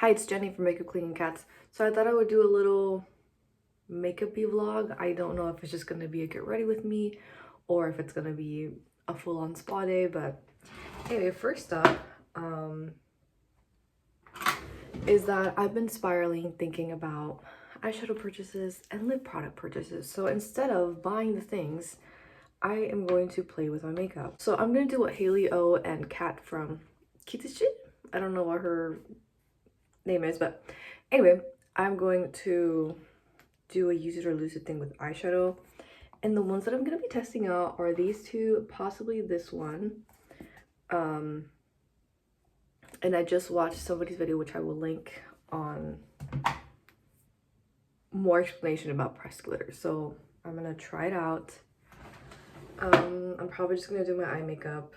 Hi, it's Jenny from Makeup Cleaning Cats. So I thought I would do a little makeup-y vlog. I don't know if it's just gonna be a get ready with me or if it's gonna be a full-on spa day, but anyway, first up is that I've been spiraling thinking about eyeshadow purchases and lip product purchases. So instead of buying the things, I am going to play with my makeup. So I'm gonna do what Haley O and Kat from Kitishi, I don't know what her name is, but anyway, I'm going to do a use it or lose it thing with eyeshadow, and the ones that I'm going to be testing out are these two, possibly this one, and I just watched somebody's video, which I will link, on more explanation about pressed glitter. So I'm gonna try it out. I'm probably just gonna do my eye makeup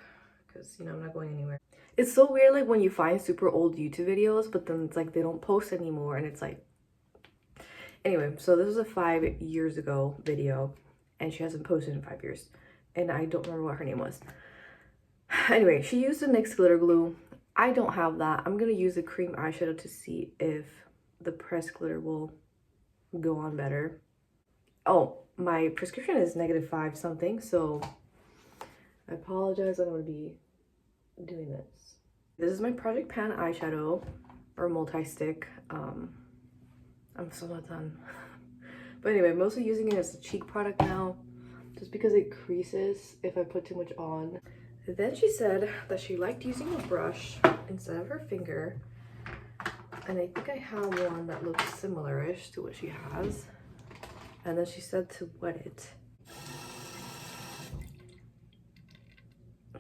because, you know, I'm not going anywhere. It's so weird, like, when you find super old YouTube videos, but then it's like they don't post anymore, and it's like... Anyway, so this was a 5 years ago video, and she hasn't posted in 5 years, and I don't remember what her name was. Anyway, she used the NYX glitter glue. I don't have that. I'm gonna use the cream eyeshadow to see if the pressed glitter will go on better. Oh, my prescription is -5 something, so I apologize. I'm gonna be doing this. This is my Project Pan eyeshadow, or multi-stick. I'm still not done. But anyway, I'm mostly using it as a cheek product now, just because it creases if I put too much on. Then she said that she liked using a brush instead of her finger, and I think I have one that looks similar-ish to what she has. And then she said to wet it.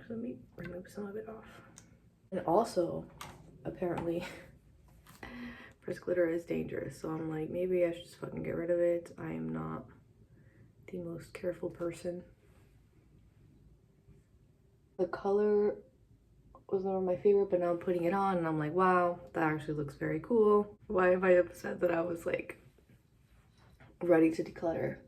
Let me remove some of it off. And also, apparently, pressed glitter is dangerous. So I'm like, maybe I should just fucking get rid of it. I am not the most careful person. The color was never my favorite, but now I'm putting it on and I'm like, wow, that actually looks very cool. Why am I upset that I was like ready to declutter?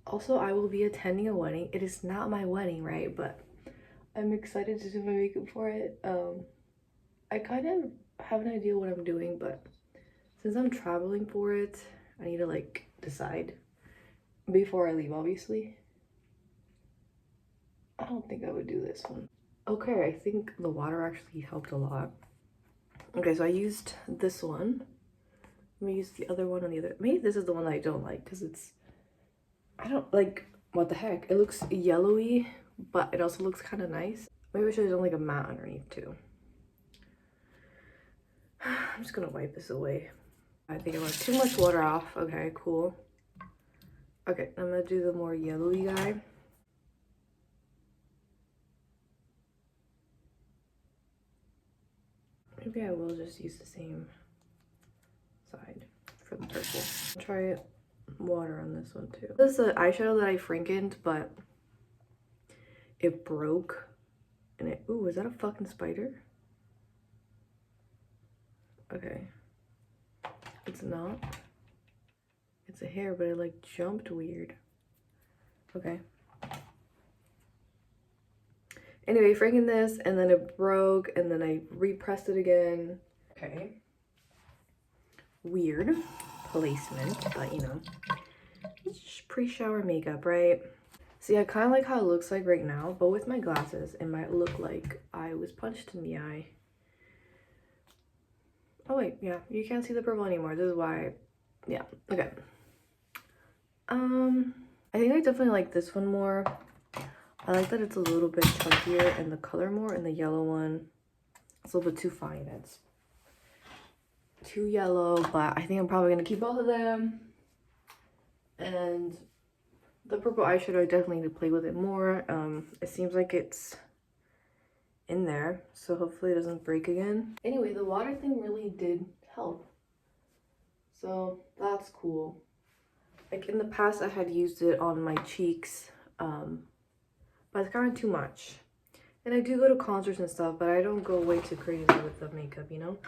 Also, I will be attending a wedding. It is not my wedding, right? But I'm excited to do my makeup for it. I kind of have an idea what I'm doing, but since I'm traveling for it, I need to like decide before I leave, obviously. I don't think I would do this one. Okay, I think the water actually helped a lot. Okay, so I used this one. Let me use the other one on the other. Maybe this is the one that I don't like because it's... I don't like... What the heck? It looks yellowy, but it also looks kind of nice. Maybe I should have done like a matte underneath too. I'm just gonna wipe this away. I think I want too much water off. Okay, cool. Okay, I'm gonna do the more yellowy guy. Maybe I will just use the same side for the purple. Try water on this one too. This is an eyeshadow that I frankened, but it broke. And it... Ooh, is that a fucking spider? Okay. It's not. It's a hair, but it like jumped weird. Okay. Anyway, franking this, and then it broke, and then I repressed it again. Okay. Weird placement, but you know, it's pre-shower makeup, right? See, I kind of like how it looks like right now, but with my glasses, it might look like I was punched in the eye. Oh wait, yeah, you can't see the purple anymore. This is why, yeah, okay. I think I definitely like this one more. I like that it's a little bit chunkier and the color more, and the yellow one, it's a little bit too fine. It's too yellow, but I think I'm probably gonna keep both of them. And the purple eyeshadow, I definitely need to play with it more. It seems like it's in there, so hopefully it doesn't break again. Anyway, the water thing really did help, so that's cool. Like in the past, I had used it on my cheeks, but it's kind of too much. And I do go to concerts and stuff, but I don't go way too crazy with the makeup, you know?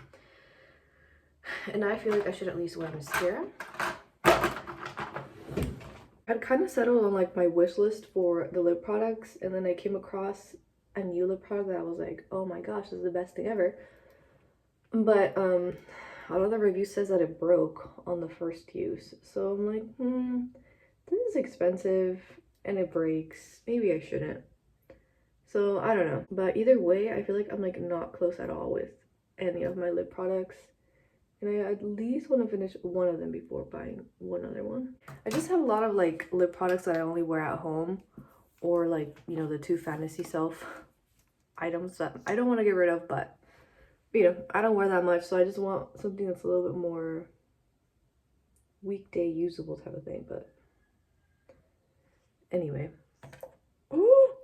And I feel like I should at least wear mascara. I'd kind of settled on like my wish list for the lip products, and then I came across a new lip product that I was like, oh my gosh, this is the best thing ever. But a lot of the review says that it broke on the first use. So I'm like, this is expensive and it breaks. Maybe I shouldn't. So I don't know. But either way, I feel like I'm like not close at all with any of my lip products. And I at least want to finish one of them before buying one other one. I just have a lot of like lip products that I only wear at home, or like, you know, the Too Fantasy Self items that I don't want to get rid of, but you know, I don't wear that much, so I just want something that's a little bit more weekday usable type of thing. But anyway. Ooh!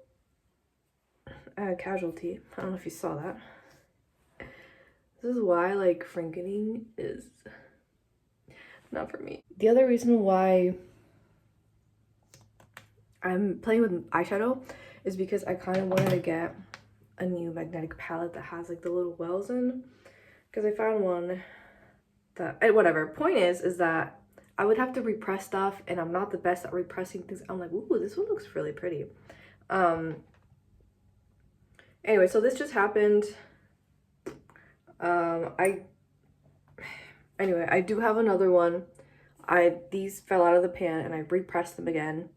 Casualty. I don't know if you saw that. This is why like frankening is not for me. The other reason why I'm playing with eyeshadow is because I kind of wanted to get a new magnetic palette that has like the little wells in, because I found one that, whatever. Point is that I would have to repress stuff, and I'm not the best at repressing things. I'm like, ooh, this one looks really pretty. Anyway, so this just happened. Anyway, I do have another one. These fell out of the pan and I repressed them again.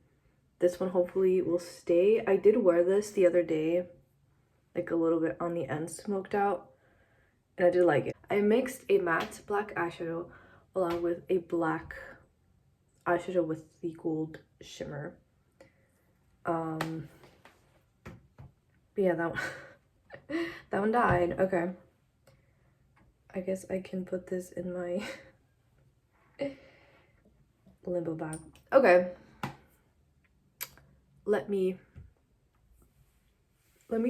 This one hopefully will stay. I did wear this the other day, like a little bit on the end smoked out, and I did like it. I mixed a matte black eyeshadow along with a black eyeshadow with the gold shimmer. But yeah, that one that one died. Okay, I guess I can put this in my limbo bag. Okay, let me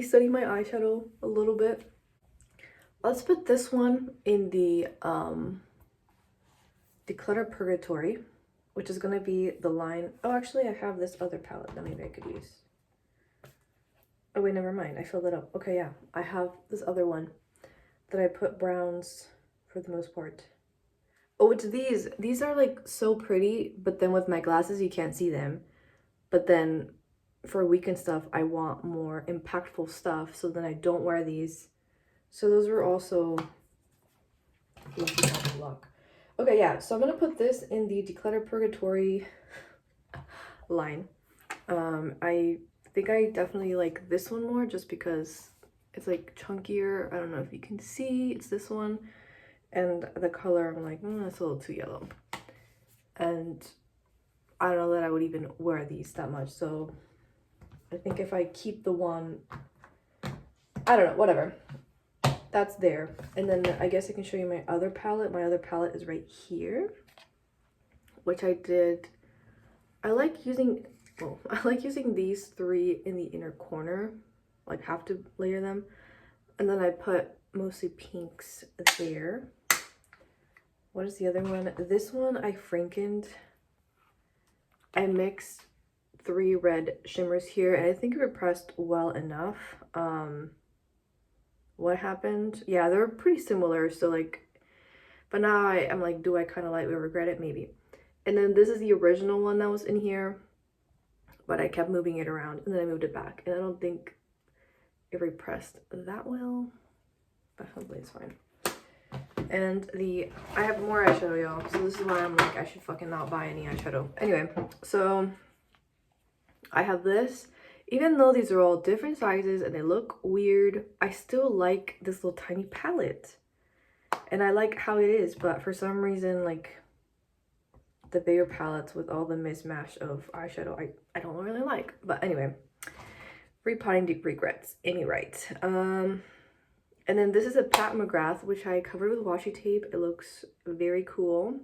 study my eyeshadow a little bit. Let's put this one in the Declutter Purgatory, which is gonna be the line. Oh, actually I have this other palette that maybe I could use. Oh wait, never mind, I filled it up. Okay, yeah, I have this other one that I put browns for the most part. Oh, it's these. These are like so pretty, but then with my glasses you can't see them. But then for weekend stuff, I want more impactful stuff, so then I don't wear these. So those were also luck. Okay, yeah, so I'm gonna put this in the Declutter Purgatory line. I think I definitely like this one more just because it's like chunkier. I don't know if you can see, it's this one. And the color, I'm like, it's a little too yellow. And I don't know that I would even wear these that much. So I think if I keep the one, I don't know, whatever. That's there. And then I guess I can show you my other palette. My other palette is right here, which I did. I like using these three in the inner corner, like have to layer them. And then I put mostly pinks there. What is the other one? This one I frankened. I mixed 3 red shimmers here, and I think it repressed well enough. What happened? Yeah, they're pretty similar, so like, but now I'm like, do I kind of lightly regret it? Maybe. And then this is the original one that was in here, but I kept moving it around, and then I moved it back, and I don't think it repressed that well, but hopefully it's fine. And I have more eyeshadow, y'all, so this is why I'm like, I should fucking not buy any eyeshadow. Anyway, so I have this. Even though these are all different sizes and they look weird, I still like this little tiny palette. And I like how it is, but for some reason, like, the bigger palettes with all the mismatch of eyeshadow, I don't really like. But anyway, repotting deep regrets. Any right. And then this is a Pat McGrath, which I covered with washi tape. It looks very cool.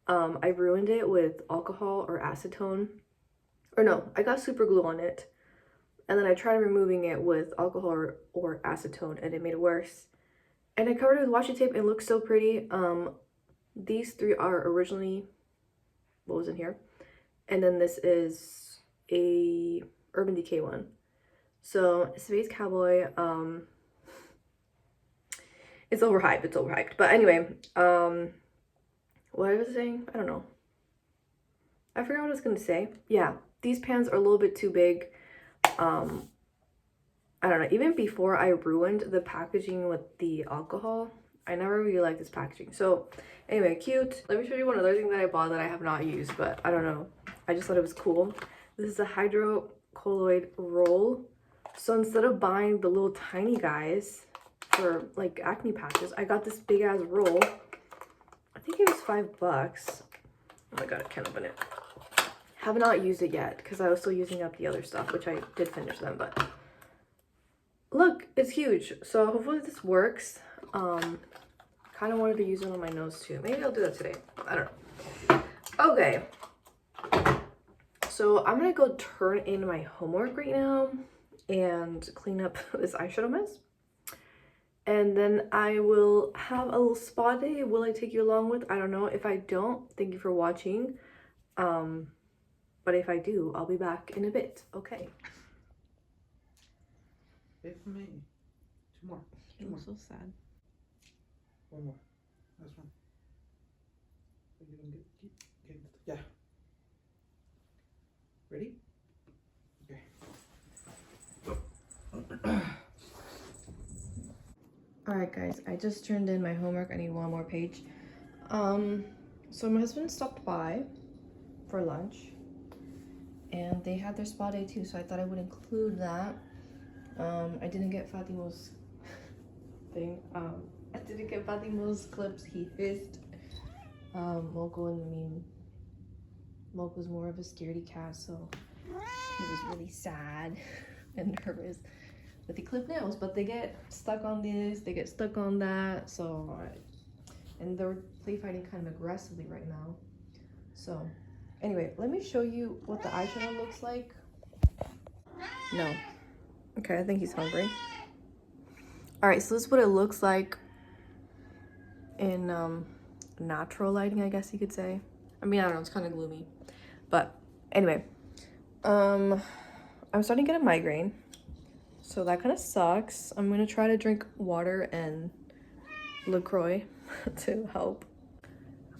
I ruined it with alcohol or acetone. Or no, I got super glue on it. And then I tried removing it with alcohol or acetone, and it made it worse. And I covered it with washi tape, and it looks so pretty. These 3 are originally what was in here. And then this is a Urban Decay one. So Space Cowboy, it's overhyped. But anyway, what was I saying? I don't know. I forgot what I was gonna say. Yeah, these pans are a little bit too big. I don't know, even before I ruined the packaging with the alcohol, I never really liked this packaging. So anyway, cute. Let me show you one other thing that I bought that I have not used, but I don't know. I just thought it was cool. This is a hydrocolloid roll. So instead of buying the little tiny guys for like acne patches, I got this big ass roll. I think it was $5. Oh my god, I can't open it. Have not used it yet because I was still using up the other stuff, which I did finish them, but look, it's huge. So hopefully this works. Kind of wanted to use it on my nose too. Maybe I'll do that today. I don't know. Okay. So I'm gonna go turn in my homework right now and clean up this eyeshadow mess. And then I will have a little spa day. Will I take you along with? I don't know. If I don't, thank you for watching. But if I do, I'll be back in a bit. Okay. Wait for me. Two more. I'm so sad. One more. Last one. Are you gonna get yeah. Ready? Okay. Alright guys, I just turned in my homework. I need one more page. So my husband stopped by for lunch and they had their spa day too, so I thought I would include that. I didn't get Fatimo's thing. I didn't get Fatimo's clips. He hissed. Moko's more of a scaredy cat, so he was really sad and nervous with the clip nails, but they get stuck on this, they get stuck on that, so and they're play fighting kind of aggressively right now. So anyway, let me show you what the eyeshadow looks like. No. Okay, I think he's hungry. All right, so this is what it looks like in natural lighting, I guess you could say. I mean, I don't know, it's kind of gloomy, but anyway, I'm starting to get a migraine, so that kind of sucks. I'm gonna try to drink water and LaCroix to help.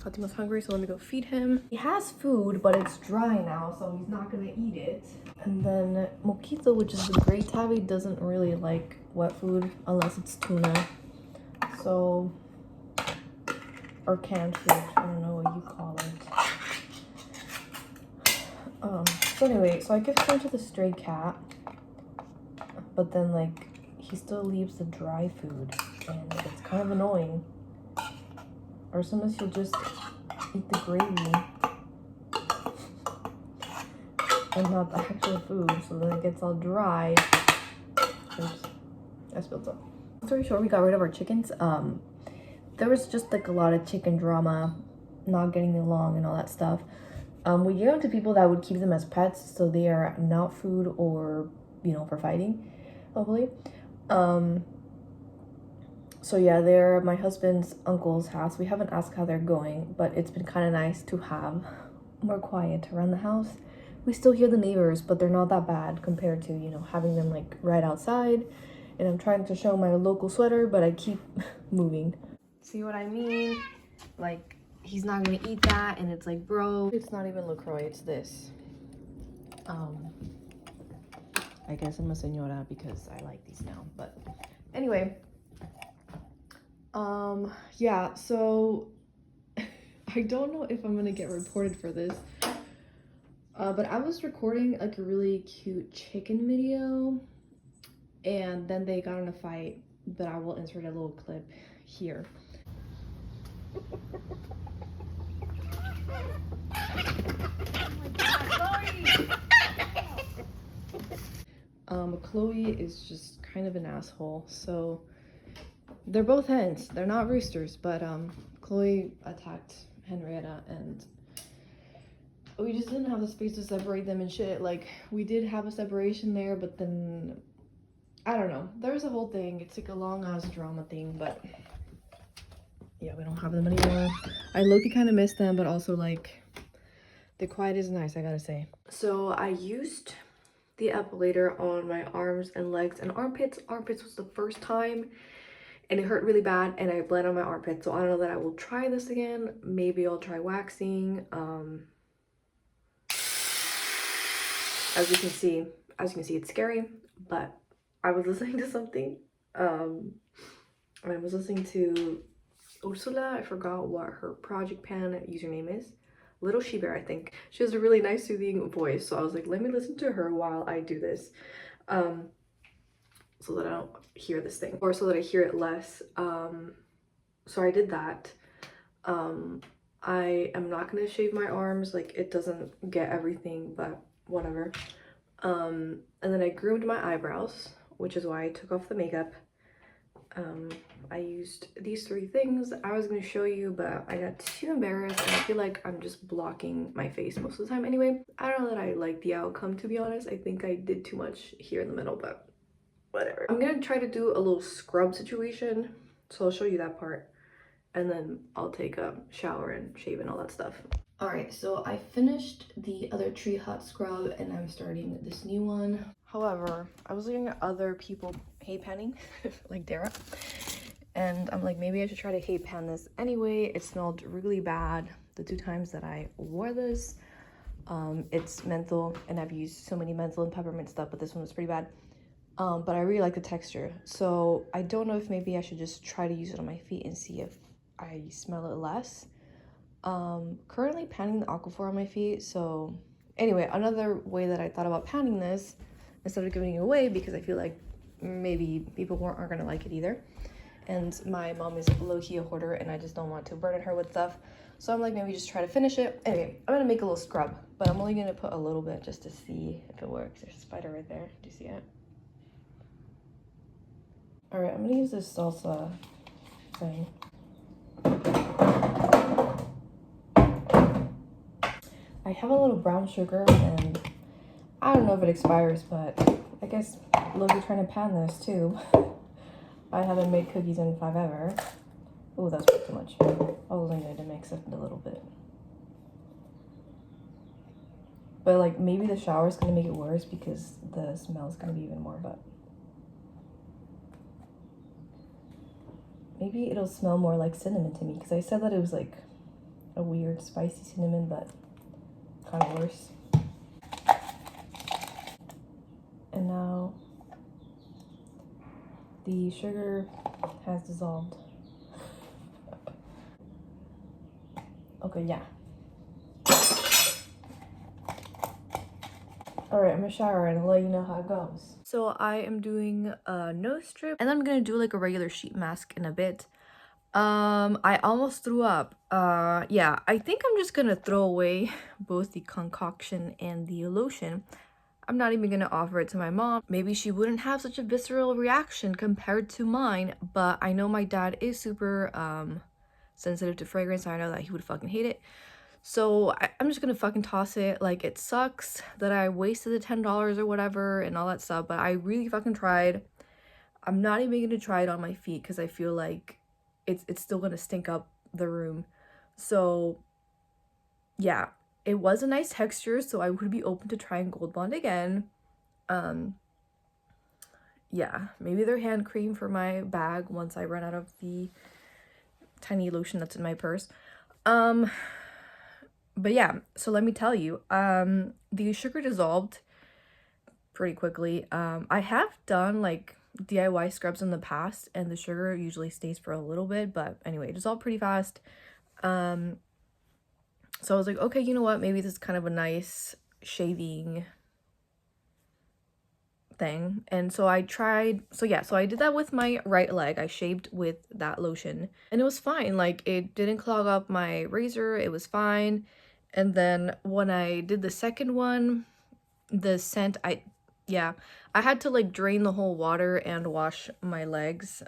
Fatima's hungry, so let me go feed him. He has food, but it's dry now, so he's not gonna eat it. And then Mokito, which is the gray tabby, doesn't really like wet food unless it's tuna. So, or canned food, I don't know what you call it. So anyway, so I give some to the stray cat, but then like he still leaves the dry food, and it's kind of annoying. Or sometimes he'll just eat the gravy and not the actual food, so then it gets all dry. Oops, I spilled some. Long story short, we got rid of our chickens. There was just like a lot of chicken drama, not getting along and all that stuff. We gave them to people that would keep them as pets, so they are not food or, you know, for fighting, hopefully. So yeah, they're my husband's uncle's house. We haven't asked how they're going, but it's been kind of nice to have more quiet around the house. We still hear the neighbors, but they're not that bad compared to, you know, having them like right outside. And I'm trying to show my local sweater, but I keep moving. See what I mean? Like, he's not gonna eat that, and it's like, bro, it's not even LaCroix, it's this. I guess I'm a señora because I like these now, but anyway. Yeah, so I don't know if I'm gonna get reported for this, but I was recording like a really cute chicken video, and then they got in a fight, but I will insert a little clip here. Chloe is just kind of an asshole, so they're both hens. They're not roosters, but Chloe attacked Henrietta, and we just didn't have the space to separate them and shit. Like, we did have a separation there, but then I don't know. There's a whole thing. It's like a long ass drama thing, but yeah, we don't have them anymore. I low-key kind of miss them, but also like the quiet is nice, I gotta say. So I used the epilator on my arms and legs and armpits. Armpits was the first time, and it hurt really bad, and I bled on my armpit. So I don't know that I will try this again. Maybe I'll try waxing. As you can see, it's scary, but I was listening to something. I was listening to Ursula. I forgot what her project pan username is. Little She Bear, I think. She has a really nice soothing voice, so I was like, let me listen to her while I do this. So that I don't hear this thing, or so that I hear it less. So I did that. I am not gonna shave my arms, like it doesn't get everything, but whatever. And then I groomed my eyebrows, which is why I took off the makeup. I used these 3 things I was gonna show you, but I got too embarrassed and I feel like I'm just blocking my face most of the time anyway. I don't know that I like the outcome, to be honest. I think I did too much here in the middle, but whatever. I'm gonna try to do a little scrub situation, so I'll show you that part, and then I'll take a shower and shave and all that stuff. All right, so I finished the other tree hut scrub and I'm starting this new one. However, I was looking at other people hay panning, like Dara, and I'm like, maybe I should try to hay pan this anyway. It smelled really bad the 2 times that I wore this. It's menthol, and I've used so many menthol and peppermint stuff, but this one was pretty bad. But I really like the texture, so I don't know if maybe I should just try to use it on my feet and see if I smell it less. Currently panning the Aquaphor on my feet, so anyway, another way that I thought about panning this instead of giving it away, because I feel like maybe people aren't gonna like it either, and my mom is low-key a hoarder and I just don't want to burden her with stuff, so I'm like, maybe just try to finish it. Anyway, I'm gonna make a little scrub, but I'm only gonna put a little bit just to see if it works. There's a spider right there. Do you see it? All right, I'm gonna use this salsa thing. I have a little brown sugar, and I don't know if it expires, but I guess Loki's trying to pan this too. I haven't made cookies in forever. Oh, that's way too much. I was only going to mix it a little bit. But like, maybe the shower is going to make it worse because the smell is going to be even more, but maybe it'll smell more like cinnamon to me, because I said that it was like a weird spicy cinnamon, but kind of worse. And now the sugar has dissolved. Okay, yeah. All right, I'm gonna shower and I'll let you know how it goes. So I am doing a nose strip, and then I'm gonna do like a regular sheet mask in a bit. I almost threw up. Yeah, I think I'm just gonna throw away both the concoction and the lotion. I'm not even gonna offer it to my mom. Maybe she wouldn't have such a visceral reaction compared to mine, but I know my dad is super sensitive to fragrance, so I know that he would fucking hate it. So I'm just gonna fucking toss it. Like, it sucks that I wasted the $10 or whatever and all that stuff, but I really fucking tried. I'm not even gonna try it on my feet because I feel like it's still gonna stink up the room. So yeah, it was a nice texture, so I would be open to trying Gold Bond again. Yeah, maybe their hand cream for my bag once I run out of the tiny lotion that's in my purse. But yeah, so let me tell you, the sugar dissolved pretty quickly. I have done like DIY scrubs in the past, and the sugar usually stays for a little bit, but anyway, it dissolved pretty fast. So I was like, okay, you know what, maybe this is kind of a nice shaving thing. And so I tried, so I did that with my right leg. I shaved with that lotion and it was fine. Like, it didn't clog up my razor, it was fine. And then when I did the second one, the scent, I had to like drain the whole water and wash my legs,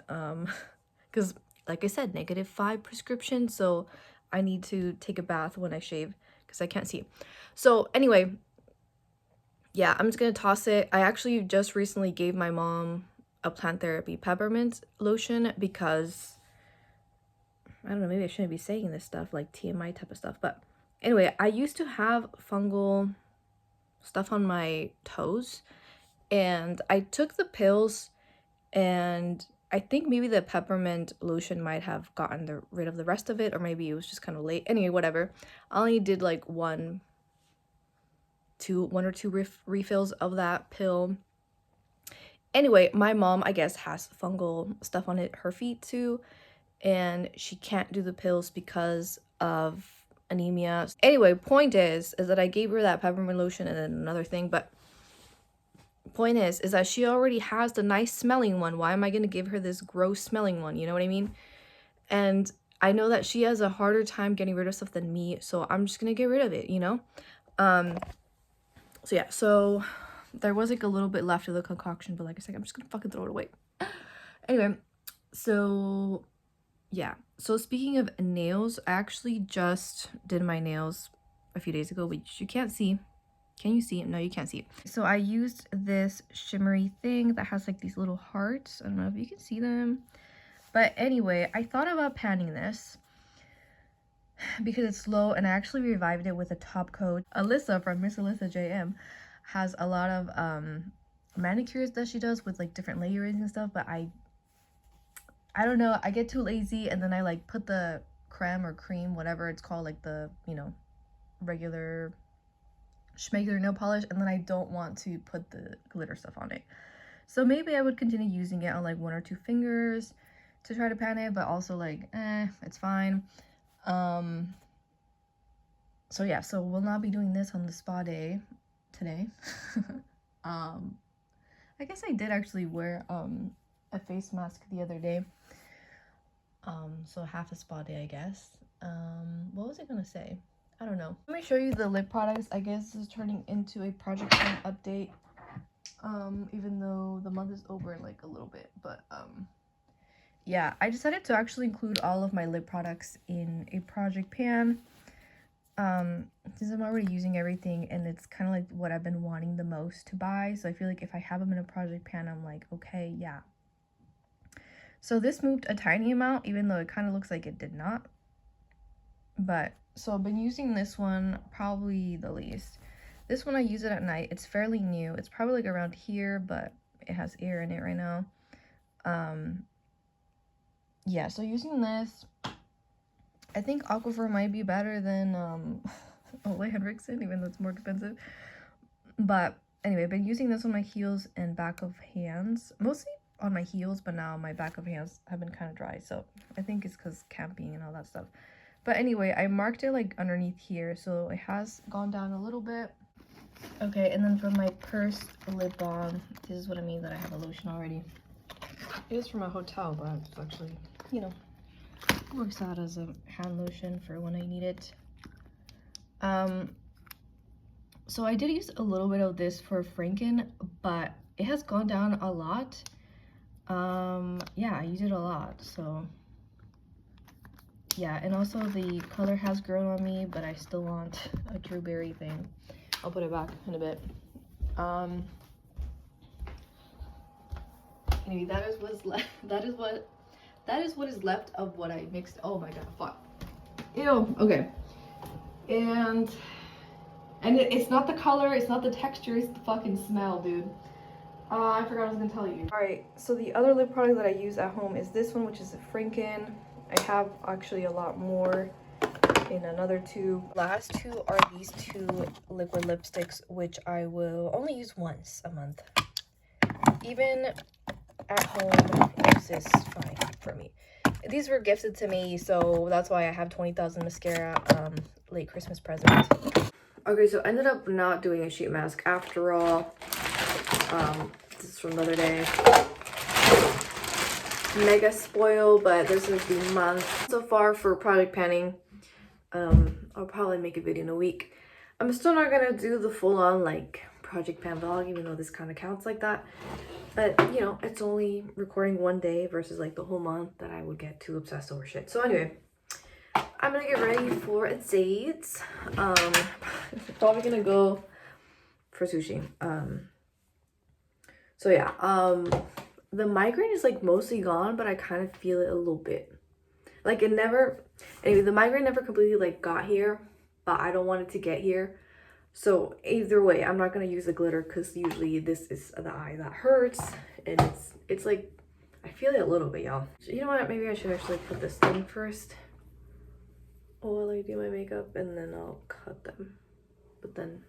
because like I said, -5 prescription, so I need to take a bath when I shave because I can't see. So anyway, yeah, I'm just gonna toss it. I actually just recently gave my mom a plant therapy peppermint lotion because, I don't know, maybe I shouldn't be saying this stuff, like TMI type of stuff, but anyway, I used to have fungal stuff on my toes, and I took the pills, and I think maybe the peppermint lotion might have gotten rid of the rest of it, or maybe it was just kind of late. Anyway, whatever. I only did like one or two refills of that pill, Anyway, my mom, I guess, has fungal stuff on her feet too, and she can't do the pills because of anemia. Anyway, point is that I gave her that peppermint lotion and then another thing, but point is that she already has the nice smelling one. Why am I gonna give her this gross smelling one? You know what I mean? And I know that she has a harder time getting rid of stuff than me, so I'm just gonna get rid of it, you know? So yeah, so there was like a little bit left of the concoction, but like I said, I'm just gonna fucking throw it away. Anyway, so yeah. So speaking of nails, I actually just did my nails a few days ago, which you can't see. Can you see? No, you can't see. So I used this shimmery thing that has like these little hearts. I don't know if you can see them. But anyway, I thought about panning this because it's low, and I actually revived it with a top coat. Alyssa from Miss Alyssa JM has a lot of manicures that she does with like different layers and stuff, but I don't know, I get too lazy, and then I like put the creme or cream, whatever it's called, like the, you know, regular schmegular nail polish, and then I don't want to put the glitter stuff on it. So maybe I would continue using it on like 1 or 2 fingers to try to pan it, but also like, it's fine. So yeah, so we'll not be doing this on the spa day today. I guess I did actually wear a face mask the other day. So half a spa day, I guess. What was I gonna say? I don't know. Let me show you the lip products. I guess this is turning into a project plan update. Even though the month is over in like a little bit, but yeah, I decided to actually include all of my lip products in a project pan. Since I'm already using everything, and it's kind of like what I've been wanting the most to buy, so I feel like if I have them in a project pan, I'm like, okay, yeah. So this moved a tiny amount, even though it kind of looks like it did not. But so I've been using this one probably the least. This one I use it at night. It's fairly new. It's probably like around here, but it has air in it right now. Yeah, so using this, I think Aquifer might be better than Ole Henriksen, even though it's more expensive. But anyway, I've been using this on my heels and back of hands, mostly on my heels, but now my back of hands have been kind of dry, so I think it's because camping and all that stuff. But anyway, I marked it like underneath here, so it has gone down a little bit. Okay, and then for my purse lip balm, this is what I mean that I have a lotion already. It is from a hotel, but it's actually, you know, works out as a hand lotion for when I need it. So I did use a little bit of this for Franken, but it has gone down a lot. Yeah, I use it a lot, so yeah. And also the color has grown on me, but I still want a true berry thing. I'll put it back in a bit. Anyway, that is what's left. That is what is left of what I mixed. Oh my god, fuck. Ew. Okay. And it's not the color, it's not the texture, it's the fucking smell, dude. I forgot I was gonna tell you. Alright, so the other lip product that I use at home is this one, which is a Franken. I have actually a lot more in another tube. Last two are these 2 liquid lipsticks, which I will only use once a month. Even at home, this is fine for me. These were gifted to me, so that's why I have 20,000 mascara, late Christmas present. Okay, so I ended up not doing a sheet mask after all. This is from the other day. Mega spoil, but this is the month so far for project panning. I'll probably make a video in a week. I'm still not gonna do the full-on like project pan vlog, even though this kind of counts like that. But you know, it's only recording 1 day versus like the whole month that I would get too obsessed over shit. So anyway, I'm gonna get ready for a date. Probably gonna go for sushi. So yeah, the migraine is like mostly gone, but I kind of feel it a little bit. Like it never, anyway, the migraine never completely like got here, but I don't want it to get here. So either way, I'm not gonna use the glitter because usually this is the eye that hurts, and it's like I feel it a little bit, y'all. So you know what? Maybe I should actually put this thing first while I do my makeup, and then I'll cut them. But then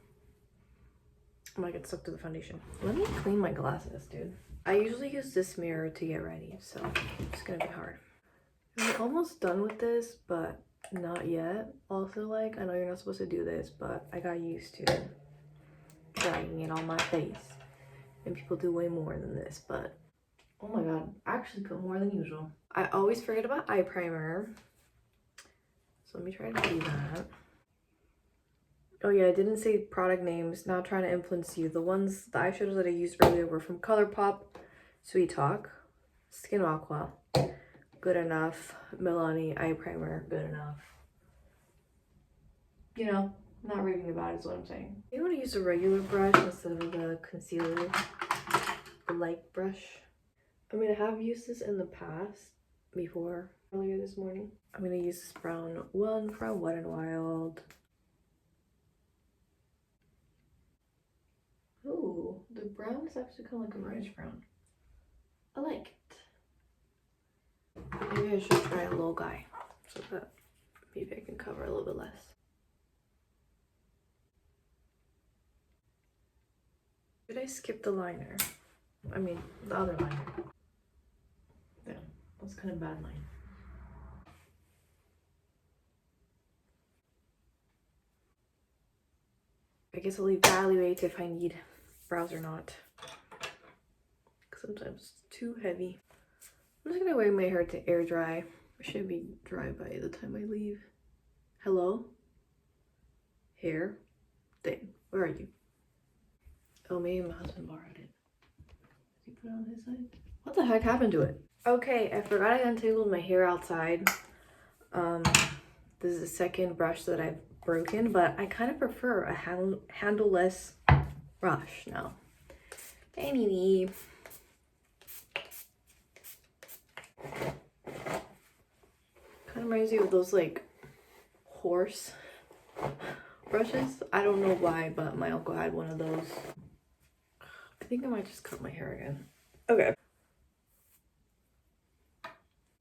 I might get stuck to the foundation. Let me clean my glasses, dude. I usually use this mirror to get ready, so it's gonna be hard. I'm almost done with this, but not yet. Also, like, I know you're not supposed to do this, but I got used to dragging it on my face. And people do way more than this, but oh my god, I actually put more than usual. I always forget about eye primer. So let me try to do that. Oh yeah, I didn't say product names, not trying to influence you. The eyeshadows that I used earlier were from ColourPop, Sweet Talk, Skin Aqua, good enough, Milani eye primer, good enough. You know, not raving about it is what I'm saying. You want to use a regular brush instead of the concealer, the light brush. I mean, I have used this in the past before, earlier this morning. I'm gonna use this brown one from Wet n Wild. Ooh, the brown is actually kind of like a reddish brown. I like it. Maybe I should try a low guy so that maybe I can cover a little bit less. Did I skip the liner? I mean, the other liner. Damn, that's kind of bad line. I guess I'll evaluate if I need brows or not. Sometimes it's too heavy. I'm just gonna wait my hair to air dry. It should be dry by the time I leave. Hello? Hair? Thing. Where are you? Oh, maybe my husband borrowed it. Did he put it on his side? What the heck happened to it? Okay, I forgot I untangled my hair outside. This is the second brush that I've broken, but I kind of prefer a handle-less brush now. Anyway. Kind of reminds me of those like horse brushes. I don't know why, but my uncle had one of those. I think I might just cut my hair again. Okay.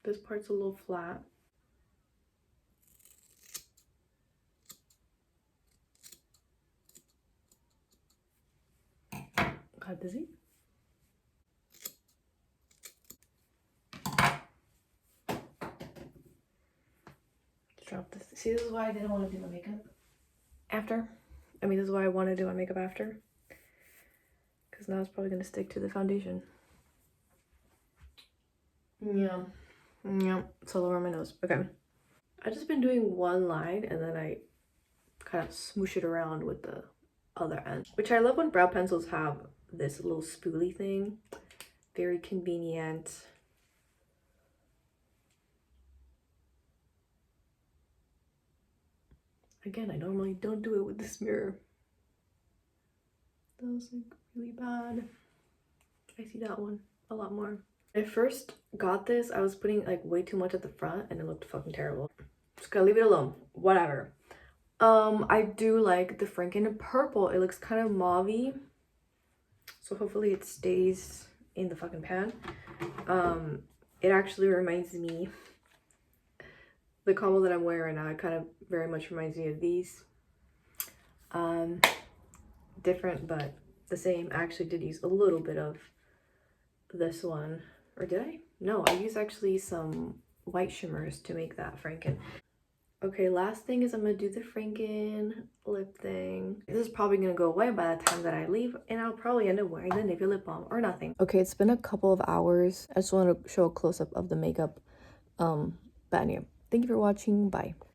This part's a little flat. Got dizzy? Drop this. See, this is why I didn't want to do my makeup after. I mean, this is why I want to do my makeup after. Because now it's probably going to stick to the foundation. Yeah. Yeah. It's all over my nose. Okay. I've just been doing one line and then I kind of smoosh it around with the other end. Which I love when brow pencils have this little spoolie thing. Very convenient. Again, I normally don't do it with this mirror. That was like really bad. I see that one a lot more. When I first got this, I was putting like way too much at the front and it looked fucking terrible. Just gonna leave it alone. Whatever. I do like the Franken purple. It looks kind of mauve-y. So hopefully it stays in the fucking pan. It actually reminds me, the combo that I'm wearing right now, it kind of very much reminds me of these. Different, but the same. I actually did use a little bit of this one. Or did I? No, I used actually some white shimmers to make that Franken. Okay, last thing is I'm gonna do the Franken lip thing. This is probably gonna go away by the time that I leave, and I'll probably end up wearing the Nivea lip balm or nothing. Okay, it's been a couple of hours. I just want to show a close-up of the makeup. But anyway, thank you for watching. Bye.